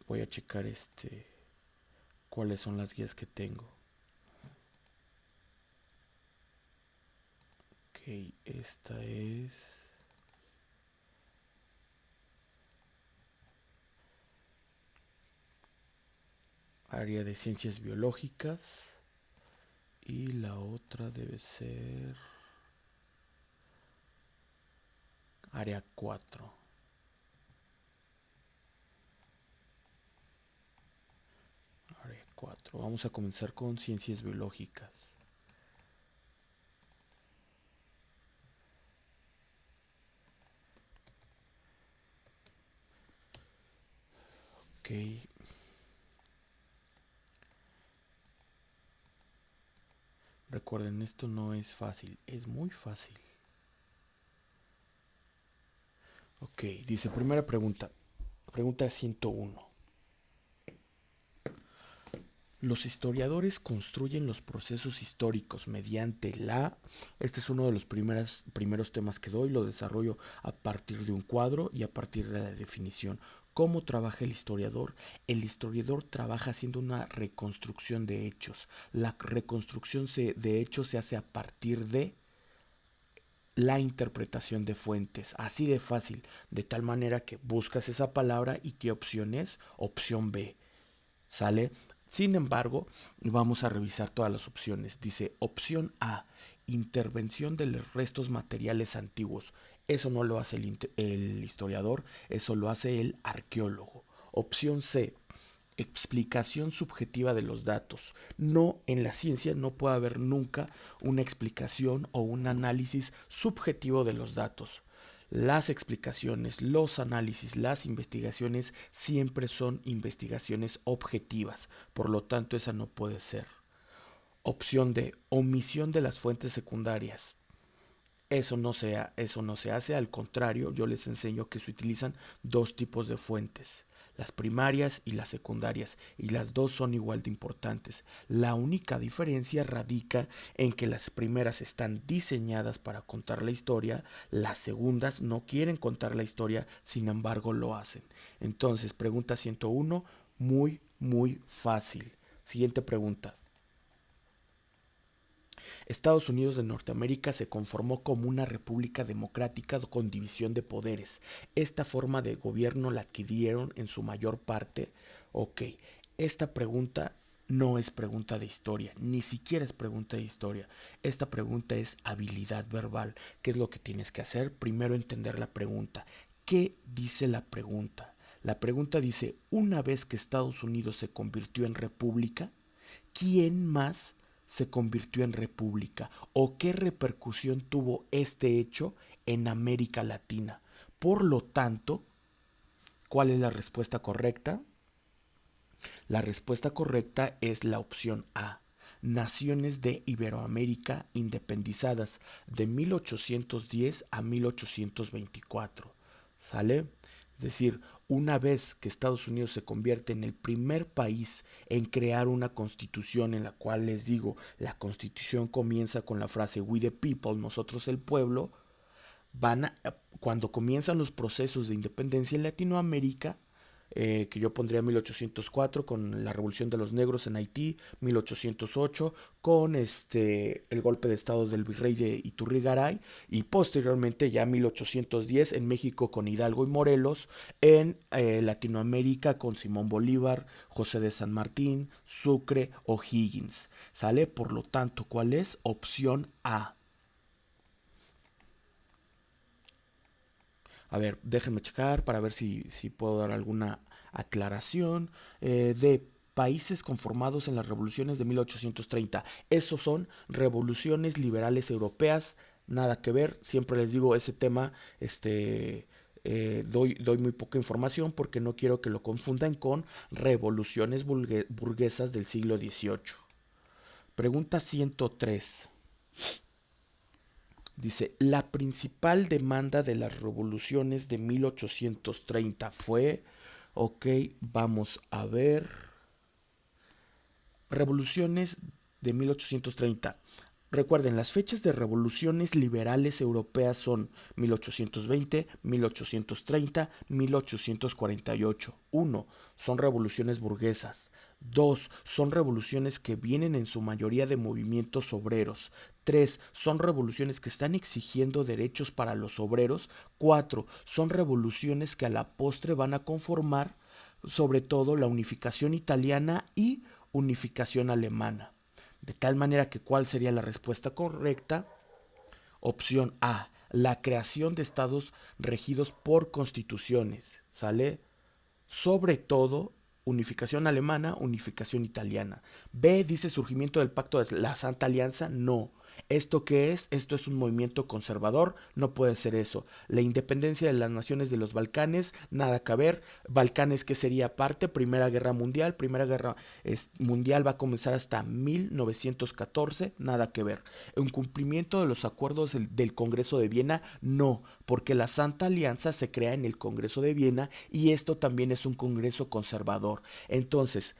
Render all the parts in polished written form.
Voy a checar cuáles son las guías que tengo. Ok, esta es área de ciencias biológicas y la otra debe ser área 4. Área 4. Vamos a comenzar con ciencias biológicas. Ok. Recuerden, esto no es fácil, es muy fácil. Ok, dice primera pregunta. Pregunta 101. Los historiadores construyen los procesos históricos mediante la... Este es uno de los primeros temas que doy, lo desarrollo a partir de un cuadro y a partir de la definición. ¿Cómo trabaja el historiador? El historiador trabaja haciendo una reconstrucción de hechos. La reconstrucción de hechos se hace a partir de la interpretación de fuentes, así de fácil, de tal manera que buscas esa palabra y qué opción es, opción B, ¿sale? Sin embargo, vamos a revisar todas las opciones. Dice opción A, intervención de los restos materiales antiguos. Eso no lo hace el historiador, eso lo hace el arqueólogo. Opción C, explicación subjetiva de los datos. No, en la ciencia no puede haber nunca una explicación o un análisis subjetivo de los datos. Las explicaciones, los análisis, las investigaciones siempre son investigaciones objetivas. Por lo tanto, esa no puede ser. Opción D, omisión de las fuentes secundarias. Eso no se hace, al contrario, yo les enseño que se utilizan dos tipos de fuentes, las primarias y las secundarias, y las dos son igual de importantes. La única diferencia radica en que las primeras están diseñadas para contar la historia, las segundas no quieren contar la historia, sin embargo lo hacen. Entonces, pregunta 101, muy fácil. Siguiente pregunta. Estados Unidos de Norteamérica se conformó como una república democrática con división de poderes. Esta forma de gobierno la adquirieron en su mayor parte. Ok, esta pregunta no es pregunta de historia, ni siquiera es pregunta de historia. Esta pregunta es habilidad verbal. ¿Qué es lo que tienes que hacer? Primero entender la pregunta. ¿Qué dice la pregunta? La pregunta dice, una vez que Estados Unidos se convirtió en república, ¿quién más se convirtió en república? ¿O qué repercusión tuvo este hecho en América Latina? Por lo tanto, ¿cuál es la respuesta correcta? La respuesta correcta es la opción A. Naciones de Iberoamérica independizadas de 1810 a 1824. ¿Sale? Es decir, una vez que Estados Unidos se convierte en el primer país en crear una constitución en la cual les digo, la constitución comienza con la frase We the people, nosotros el pueblo, cuando comienzan los procesos de independencia en Latinoamérica, que yo pondría 1804 con la revolución de los negros en Haití, 1808 con el golpe de estado del virrey de Iturrigaray y posteriormente ya 1810 en México con Hidalgo y Morelos, en Latinoamérica con Simón Bolívar, José de San Martín, Sucre, O'Higgins. ¿Sale? Por lo tanto, ¿cuál es? Opción A. A ver, déjenme checar para ver si puedo dar alguna aclaración de países conformados en las revoluciones de 1830. Esos son revoluciones liberales europeas, nada que ver. Siempre les digo ese tema, doy muy poca información porque no quiero que lo confundan con revoluciones burguesas del siglo XVIII. Pregunta 103. Dice, la principal demanda de las revoluciones de 1830 fue, ok, vamos a ver, revoluciones de 1830. Recuerden, las fechas de revoluciones liberales europeas son 1820, 1830, 1848. 1. Son revoluciones burguesas. 2. Son revoluciones que vienen en su mayoría de movimientos obreros. 3. Son revoluciones que están exigiendo derechos para los obreros. 4. Son revoluciones que a la postre van a conformar sobre todo la unificación italiana y unificación alemana. De tal manera que ¿cuál sería la respuesta correcta? Opción A, la creación de estados regidos por constituciones, ¿sale? Sobre todo unificación alemana, unificación italiana. B dice surgimiento del pacto de la Santa Alianza, no. ¿Esto qué es? Esto es un movimiento conservador, no puede ser eso. La independencia de las naciones de los Balcanes, nada que ver. Balcanes, ¿qué sería parte? Primera Guerra Mundial, Mundial va a comenzar hasta 1914, nada que ver. ¿Un cumplimiento de los acuerdos del Congreso de Viena? No, porque la Santa Alianza se crea en el Congreso de Viena y esto también es un congreso conservador. Entonces,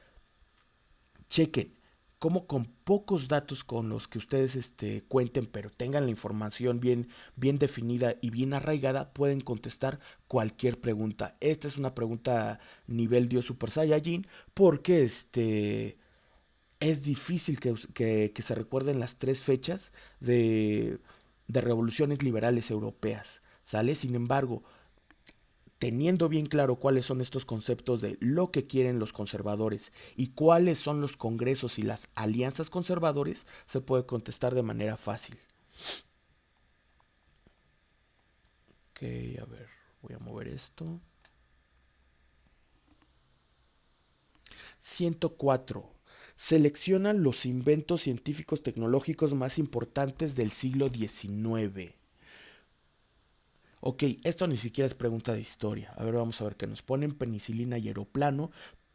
chequen cómo con pocos datos con los que ustedes cuenten, pero tengan la información bien definida y bien arraigada, pueden contestar cualquier pregunta. Esta es una pregunta nivel Dios Super Saiyajin, porque es difícil que se recuerden las tres fechas de revoluciones liberales europeas, ¿sale? Sin embargo, teniendo bien claro cuáles son estos conceptos de lo que quieren los conservadores y cuáles son los congresos y las alianzas conservadores, se puede contestar de manera fácil. Ok, a ver, voy a mover esto. 104. Selecciona los inventos científicos tecnológicos más importantes del siglo XIX. Ok, esto ni siquiera es pregunta de historia. A ver, vamos a ver qué nos ponen. Penicilina y aeroplano.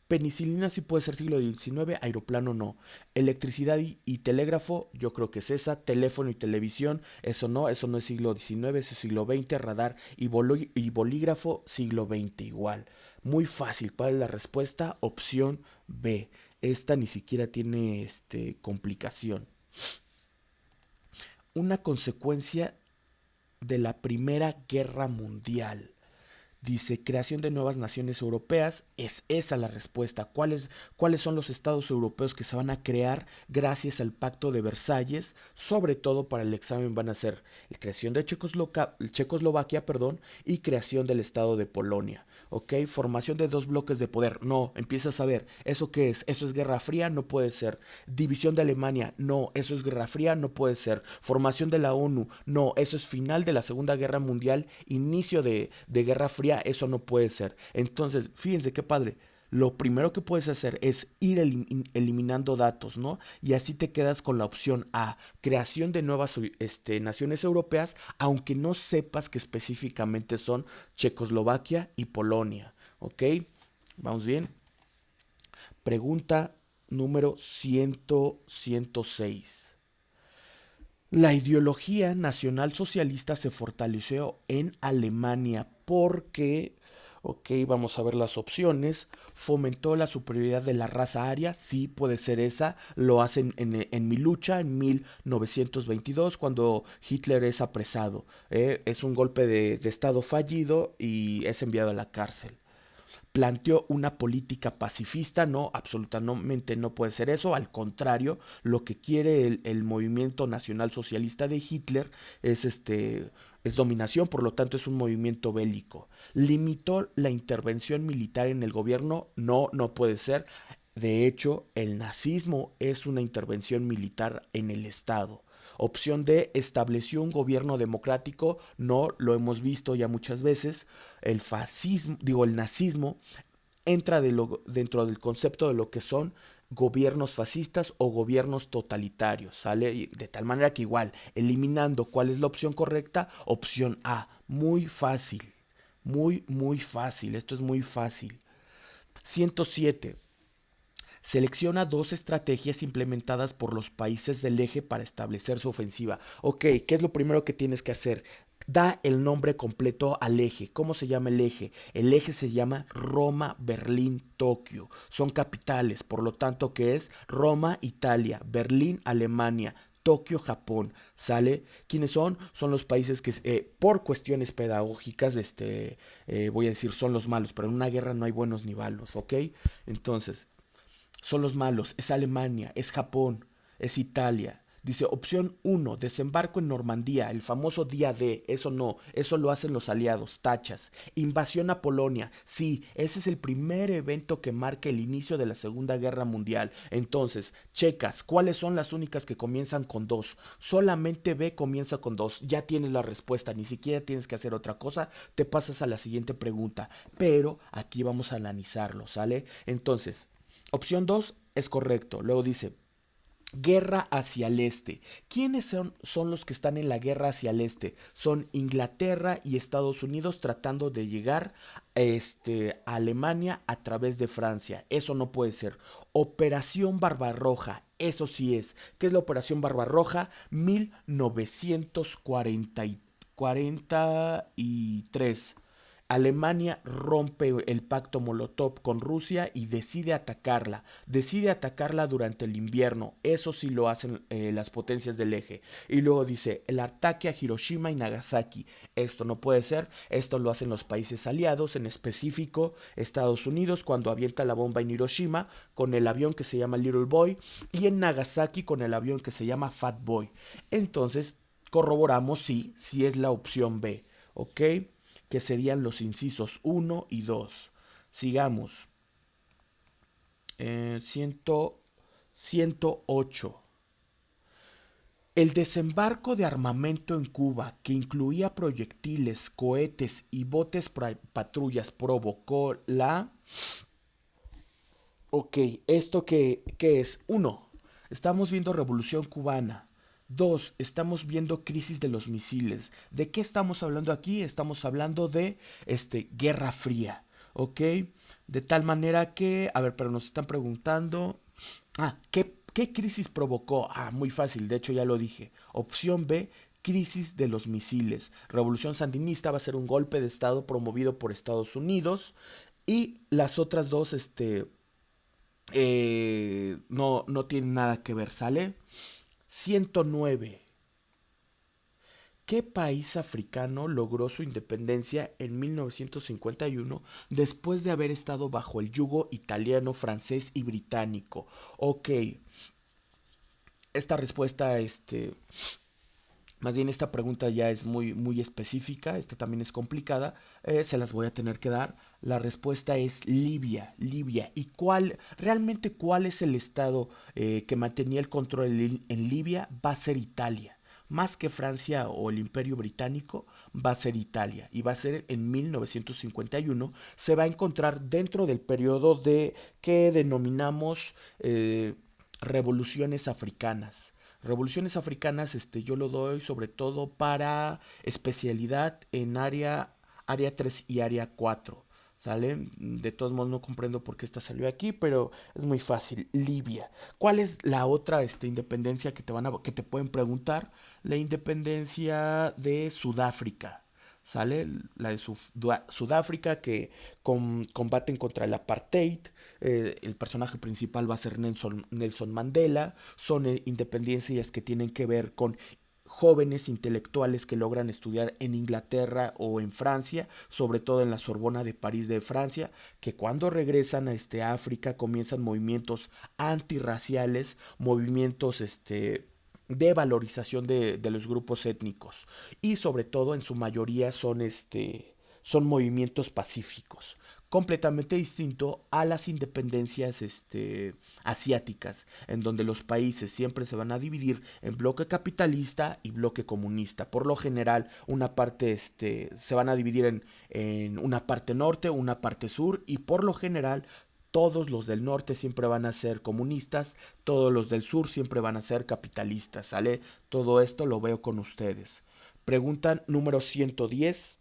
Penicilina sí puede ser siglo XIX, aeroplano no. Electricidad y telégrafo, yo creo que es esa. Teléfono y televisión, eso no es siglo XIX, eso es siglo XX. Radar y bolígrafo, siglo XX igual. Muy fácil, ¿cuál es la respuesta? Opción B. Esta ni siquiera tiene complicación. Una consecuencia de la Primera Guerra Mundial. Dice, creación de nuevas naciones europeas, es esa la respuesta. ¿Cuáles son los estados europeos que se van a crear gracias al Pacto de Versalles? Sobre todo para el examen van a ser la creación de Checoslovaquia, y creación del Estado de Polonia. ¿Ok? Formación de dos bloques de poder. No, empiezas a ver, ¿eso qué es? ¿Eso es Guerra Fría? No puede ser. División de Alemania. No, eso es Guerra Fría, no puede ser. Formación de la ONU. No, eso es final de la Segunda Guerra Mundial, inicio de Guerra Fría. Eso no puede ser. Entonces, fíjense qué padre. Lo primero que puedes hacer es ir eliminando datos, ¿no? Y así te quedas con la opción A, creación de nuevas naciones europeas, aunque no sepas que específicamente son Checoslovaquia y Polonia. ¿Ok? ¿Vamos bien? Pregunta número 106. La ideología nacionalsocialista se fortaleció en Alemania porque, ok, vamos a ver las opciones, fomentó la superioridad de la raza aria, sí puede ser esa, lo hacen en Mi lucha en 1922 cuando Hitler es apresado, es un golpe de estado fallido y es enviado a la cárcel. Planteó una política pacifista, no, absolutamente no puede ser eso, al contrario, lo que quiere el movimiento nacional socialista de Hitler es dominación, por lo tanto es un movimiento bélico. Limitó la intervención militar en el gobierno, no, no puede ser. De hecho, el nazismo es una intervención militar en el Estado. Opción D, estableció un gobierno democrático, no, lo hemos visto ya muchas veces. El nazismo entra dentro del concepto de lo que son gobiernos fascistas o gobiernos totalitarios, ¿sale? Y de tal manera que igual, eliminando cuál es la opción correcta, opción A, muy fácil, muy fácil, esto es muy fácil. 107. Selecciona dos estrategias implementadas por los países del eje para establecer su ofensiva. Ok, ¿qué es lo primero que tienes que hacer? Da el nombre completo al eje. ¿Cómo se llama el eje? El eje se llama Roma, Berlín, Tokio. Son capitales, por lo tanto, ¿qué es? Roma, Italia, Berlín, Alemania, Tokio, Japón, ¿sale? ¿Quiénes son? Son los países que por cuestiones pedagógicas, voy a decir, son los malos, pero en una guerra no hay buenos ni malos, ¿ok? Entonces, son los malos, es Alemania, es Japón, es Italia. Dice, opción uno, desembarco en Normandía, el famoso día D, eso no, eso lo hacen los aliados, tachas. Invasión a Polonia, sí, ese es el primer evento que marca el inicio de la Segunda Guerra Mundial. Entonces, checas, ¿cuáles son las únicas que comienzan con dos? Solamente B comienza con dos, ya tienes la respuesta, ni siquiera tienes que hacer otra cosa, te pasas a la siguiente pregunta. Pero aquí vamos a analizarlo, ¿sale? Entonces, opción 2 es correcto. Luego dice, guerra hacia el este. ¿Quiénes son los que están en la guerra hacia el este? Son Inglaterra y Estados Unidos tratando de llegar a Alemania a través de Francia. Eso no puede ser. Operación Barbarroja. Eso sí es. ¿Qué es la Operación Barbarroja? 1943. Alemania rompe el pacto Molotov con Rusia y decide atacarla. Decide atacarla durante el invierno. Eso sí lo hacen las potencias del eje. Y luego dice, el ataque a Hiroshima y Nagasaki. Esto no puede ser. Esto lo hacen los países aliados, en específico Estados Unidos, cuando avienta la bomba en Hiroshima con el avión que se llama Little Boy y en Nagasaki con el avión que se llama Fat Boy. Entonces, corroboramos si es la opción B. ¿Ok? Que serían los incisos uno y 2. Sigamos. 100, 108. El desembarco de armamento en Cuba, que incluía proyectiles, cohetes y botes patrullas, provocó la... Ok, ¿esto qué es? Uno, estamos viendo Revolución Cubana. Dos, estamos viendo crisis de los misiles. ¿De qué estamos hablando aquí? Estamos hablando de Guerra Fría, ¿ok? De tal manera que, a ver, pero nos están preguntando, ¿qué crisis provocó? Muy fácil, de hecho ya lo dije. Opción B, crisis de los misiles. Revolución Sandinista va a ser un golpe de estado promovido por Estados Unidos y las otras dos, no tienen nada que ver, ¿sale? 109. ¿Qué país africano logró su independencia en 1951 después de haber estado bajo el yugo italiano, francés y británico? Ok, esta respuesta, más bien esta pregunta ya es muy, muy específica, esta también es complicada, se las voy a tener que dar. La respuesta es Libia, Libia. ¿Y realmente cuál es el estado que mantenía el control en Libia? Va a ser Italia. Más que Francia o el Imperio Británico, va a ser Italia. Y va a ser en 1951. Se va a encontrar dentro del periodo de que denominamos revoluciones africanas. Revoluciones africanas, yo lo doy sobre todo para especialidad en área 3 y área 4. ¿Sale? De todos modos no comprendo por qué esta salió aquí, pero es muy fácil. Libia. ¿Cuál es la otra independencia que te pueden preguntar? La independencia de Sudáfrica. ¿Sale? La de Sudáfrica que combaten contra el apartheid. El personaje principal va a ser Nelson Mandela. Son independencias que tienen que ver con jóvenes intelectuales que logran estudiar en Inglaterra o en Francia, sobre todo en la Sorbona de París de Francia, que cuando regresan a África comienzan movimientos antirraciales, movimientos de valorización de los grupos étnicos y sobre todo en su mayoría son movimientos pacíficos, completamente distinto a las independencias asiáticas, en donde los países siempre se van a dividir en bloque capitalista y bloque comunista. Por lo general, una parte se van a dividir en una parte norte, una parte sur, y por lo general todos los del norte siempre van a ser comunistas, todos los del sur siempre van a ser capitalistas, ¿sale? Todo esto lo veo con ustedes. Pregunta número 110.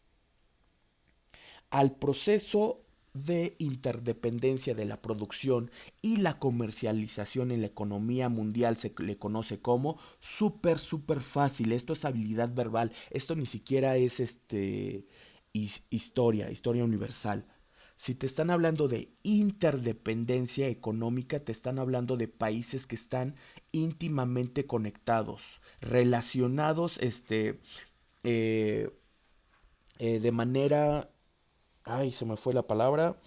Al proceso de interdependencia de la producción y la comercialización en la economía mundial se le conoce como súper fácil. Esto es habilidad verbal. Esto ni siquiera es historia universal. Si te están hablando de interdependencia económica, te están hablando de países que están íntimamente conectados, relacionados, eh, de manera, ay, se me fue la palabra,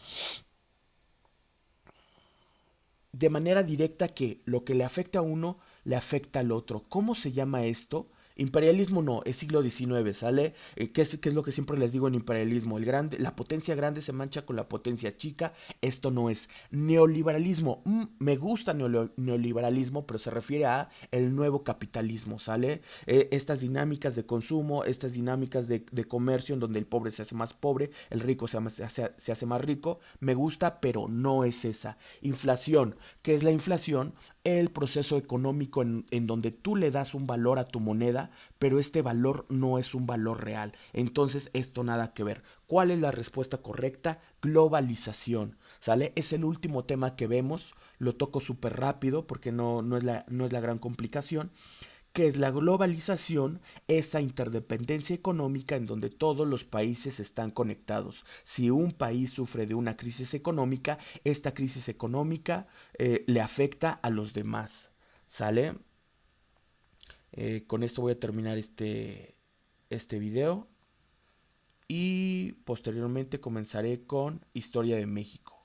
de manera directa, que lo que le afecta a uno le afecta al otro. ¿Cómo se llama esto? Imperialismo no, es siglo XIX, ¿sale? ¿Qué es lo que siempre les digo en imperialismo? La potencia grande se mancha con la potencia chica. Esto no es neoliberalismo. Me gusta neoliberalismo, pero se refiere a el nuevo capitalismo, ¿sale? Estas dinámicas de consumo, estas dinámicas de comercio en donde el pobre se hace más pobre, el rico se hace más rico. Me gusta, pero no es esa. Inflación. ¿Qué es la inflación? El proceso económico en donde tú le das un valor a tu moneda, pero este valor no es un valor real. Entonces esto nada que ver. ¿Cuál es la respuesta correcta? Globalización. ¿Sale? Es el último tema que vemos. Lo toco súper rápido porque no es la gran complicación. ¿Qué es la globalización? Esa interdependencia económica en donde todos los países están conectados. Si un país sufre de una crisis económica, esta crisis económica le afecta a los demás. ¿Sale? Con esto voy a terminar este video y posteriormente comenzaré con Historia de México.